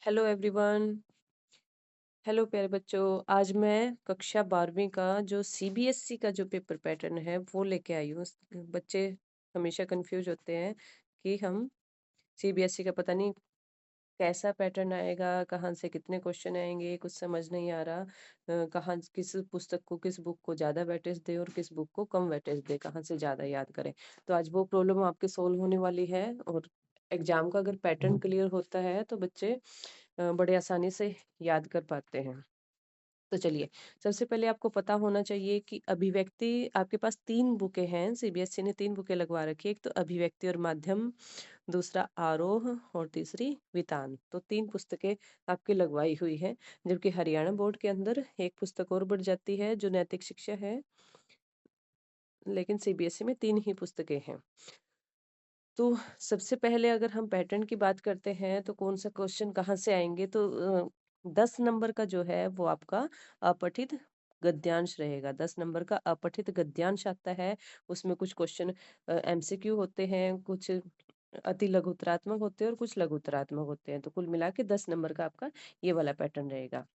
Hello everyone. Hello प्यारे बच्चों। आज मैं कक्षा 12वीं का जो सीबीएसई का जो पेपर पैटर्न है वो लेके आई हूँ। बच्चे हमेशा कंफ्यूज होते हैं कि हम सीबीएसई का पता नहीं कैसा पैटर्न आएगा, कहाँ से कितने क्वेश्चन आएंगे, कुछ समझ नहीं आ रहा। कहाँ किस पुस्तक को, किस बुक को ज़्यादा वेटेज दे और किस बुक को कम वेटेज दे, कहाँ से ज़्यादा याद करें। तो आज वो प्रॉब्लम आपके सोल्व होने वाली है। और एग्जाम का अगर पैटर्न क्लियर होता है तो बच्चे बड़े आसानी से याद कर पाते हैं। तो चलिए, सबसे पहले आपको पता होना चाहिए कि अभिव्यक्ति, आपके पास 3 बुकें हैं, सीबीएसई ने 3 बुकें लगवा रखी है। एक तो अभिव्यक्ति और माध्यम, दूसरा आरोह और तीसरी वितान। तो 3 पुस्तकें आपकी लगवाई हुई है। जबकि हरियाणा बोर्ड के अंदर एक पुस्तक और बढ़ जाती है जो नैतिक शिक्षा है, लेकिन सीबीएसई में 3 ही पुस्तकें हैं। तो सबसे पहले अगर हम पैटर्न की बात करते हैं तो कौन सा क्वेश्चन कहाँ से आएंगे, तो 10 नंबर का जो है वो आपका अपठित गद्यांश रहेगा। 10 नंबर का अपठित गद्यांश आता है। उसमें कुछ क्वेश्चन एमसीक्यू होते हैं, कुछ अति लघुतरात्मक होते हैं और कुछ लघुतरात्मक होते हैं। तो कुल मिला के 10 नंबर का आपका ये वाला पैटर्न रहेगा।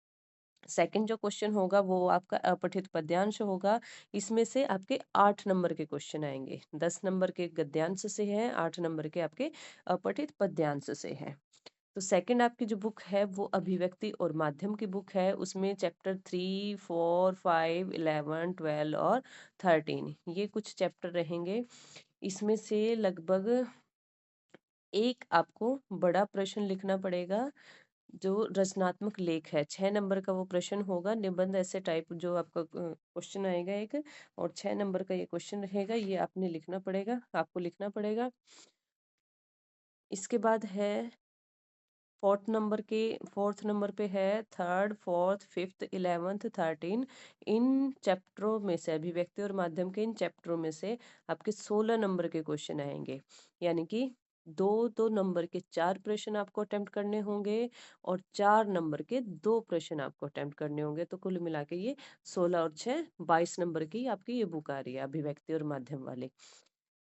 सेकंड जो क्वेश्चन होगा वो आपका अपठित पद्यांश होगा। इसमें से आपके 8 नंबर के क्वेश्चन आएंगे। 10 नंबर के गद्यांश से है, 8 नंबर के आपके अपठित पद्यांश से है। तो सेकंड आपकी जो बुक है वो अभिव्यक्ति और माध्यम की बुक है। उसमें चैप्टर 3, 4, 5, 11, 12 और 13 ये कुछ चैप्टर रहेंगे। इसमें से लगभग एक आपको बड़ा प्रश्न लिखना पड़ेगा जो रचनात्मक लेख है। 6 नंबर का वो प्रश्न होगा, निबंध ऐसे टाइप जो आपका क्वेश्चन आएगा एक। और 6 नंबर का ये क्वेश्चन रहेगा, ये आपने लिखना पड़ेगा, आपको लिखना पड़ेगा। इसके बाद है फोर्थ नंबर पे है थर्ड, फोर्थ, फिफ्थ, 11th, 13। इन चैप्टरों में से, अभिव्यक्ति और माध्यम के इन चैप्टरों में से आपके 16 नंबर के क्वेश्चन आएंगे। यानी कि 2-2 नंबर के 4 प्रश्न आपको अटेम्प्ट करने होंगे और 4 नंबर के 2 प्रश्न आपको अटेम्प्ट करने होंगे। तो कुल मिला के ये 16 और 6 22 नंबर की आपकी ये बुक आ रही है, अभिव्यक्ति और माध्यम वाली।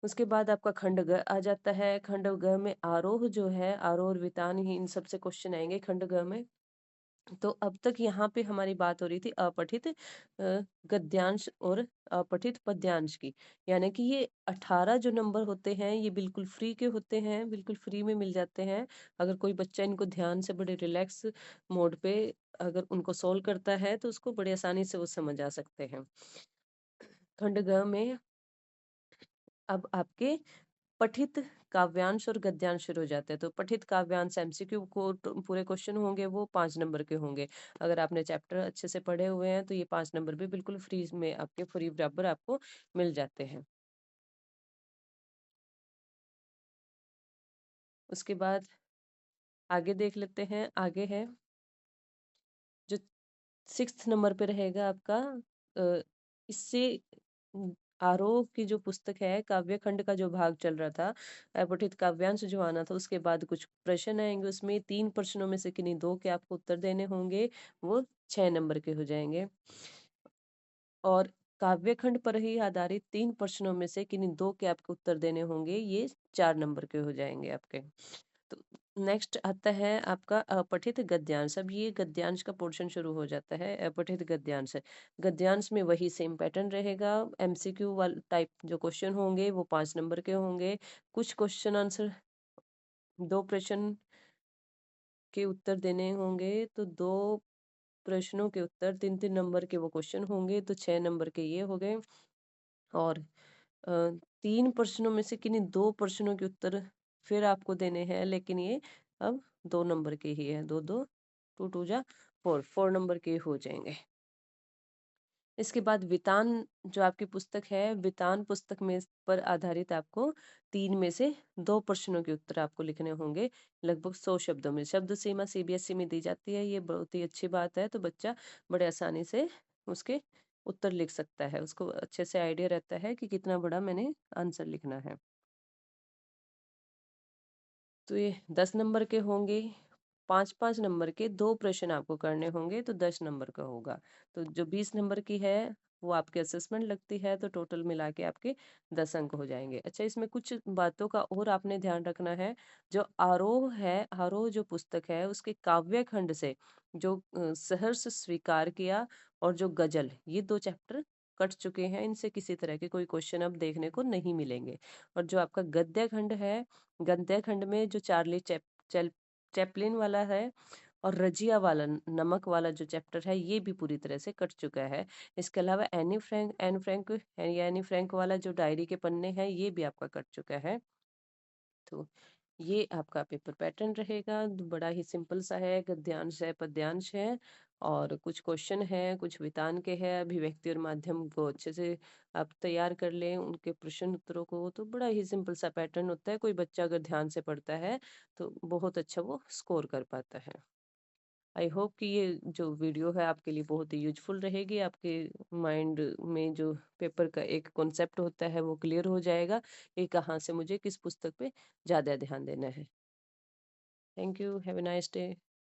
उसके बाद आपका खंड ग आ जाता है। खंड ग में आरोह जो है, आरोह और वितान ही इन सबसे क्वेश्चन आएंगे खंड ग में। तो अब तक यहाँ पे हमारी बात हो रही थी अपठित गद्यांश और अपठित पद्यांश की। यानी कि ये 18 जो नंबर होते हैं ये बिल्कुल फ्री के होते हैं, बिल्कुल फ्री में मिल जाते हैं। अगर कोई बच्चा इनको ध्यान से बड़े रिलैक्स मोड पे अगर उनको सोल्व करता है तो उसको बड़ी आसानी से वो समझ आ सकते हैं। खंड ग में अब आपके पठित काव्यांश और गद्यांश शुरू हो जाते हैं। तो पठित काव्यांश एमसीक्यू को पूरे क्वेश्चन होंगे वो 5 नंबर के होंगे। अगर आपने चैप्टर अच्छे से पढ़े हुए हैं तो ये 5 नंबर भी बिल्कुल फ्री में आपके फ्री बराबर आपको मिल जाते हैं। उसके बाद आगे देख लेते हैं। आगे है जो 6th नंबर पे रहेगा आपका अ, इससे अ, आरोह की जो पुस्तक है, काव्य खंड का जो भाग चल रहा था, अपठित काव्यांश जो आना था, उसके बाद कुछ प्रश्न आएंगे। उसमें 3 प्रश्नों में से किन्हीं 2 के आपको उत्तर देने होंगे, वो 6 नंबर के हो जाएंगे। और काव्य खंड पर ही आधारित 3 प्रश्नों में से किन्हीं 2 के आपको उत्तर देने होंगे, ये 4 नंबर के हो जाएंगे आपके। तो नेक्स्ट आता है आपका अपठित गद्यांश। अब ये गद्यांश का पोर्शन शुरू हो जाता है। अपठित गद्यांश, गद्यांश में वही सेम पैटर्न रहेगा। एमसीक्यू वाला टाइप जो क्वेश्चन होंगे वो 5 नंबर के होंगे। कुछ क्वेश्चन आंसर, 2 प्रश्न के उत्तर देने होंगे तो 2 प्रश्नों के उत्तर 3-3 नंबर के वो क्वेश्चन होंगे, तो 6 नंबर के ये हो गए। और 3 प्रश्नों में से किन्हीं 2 प्रश्नों के उत्तर फिर आपको देने हैं, लेकिन ये अब 2 नंबर के ही है। दो दो, टू टू जा 4 नंबर के हो जाएंगे। इसके बाद वितान जो आपकी पुस्तक है, वितान पुस्तक में पर आधारित आपको 3 में से 2 प्रश्नों के उत्तर आपको लिखने होंगे, लगभग 100 शब्दों में। शब्द सीमा सीबीएसई में दी जाती है, ये बहुत ही अच्छी बात है। तो बच्चा बड़े आसानी से उसके उत्तर लिख सकता है, उसको अच्छे से आइडिया रहता है कि कितना बड़ा मैंने आंसर लिखना है। तो ये 10 नंबर के होंगे। 5-5 नंबर के 2 प्रश्न आपको करने होंगे, तो 10 नंबर का होगा। तो जो 20 नंबर की है वो आपकी असेसमेंट लगती है, तो टोटल मिला के आपके 10 अंक हो जाएँगे। अच्छा, इसमें कुछ बातों का और आपने ध्यान रखना है, जो आरोह है, आरोह जो पुस्तक है उसके काव्य खंड से जो सहर्ष स्वीकार किया और जो गज़ल, ये 2 चैप्टर कट चुके हैं, इनसे किसी तरह के कोई क्वेश्चन अब देखने को नहीं मिलेंगे। और जो आपका गद्य खंड है, गद्य खंड में जो चार्ली चैपलिन वाला है और रजिया वाला नमक वाला जो चैप्टर है, ये भी पूरी तरह से कट चुका है। इसके अलावा एनी फ्रैंक वाला जो डायरी के पन्ने हैं, ये भी आपका कट चुका है। तो ये आपका पेपर पैटर्न रहेगा। बड़ा ही सिंपल सा है, गद्यांश है, पद्यांश है और कुछ क्वेश्चन है, कुछ वितान के हैं, अभिव्यक्ति और माध्यम को अच्छे से आप तैयार कर लें उनके प्रश्न उत्तरों को, तो बड़ा ही सिंपल सा पैटर्न होता है। कोई बच्चा अगर ध्यान से पढ़ता है तो बहुत अच्छा वो स्कोर कर पाता है। आई होप कि ये जो वीडियो है आपके लिए बहुत ही यूज़फुल रहेगी। आपके माइंड में जो पेपर का एक कॉन्सेप्ट होता है वो क्लियर हो जाएगा कि कहाँ से मुझे किस पुस्तक पे ज़्यादा ध्यान देना है। Thank you, have a nice day.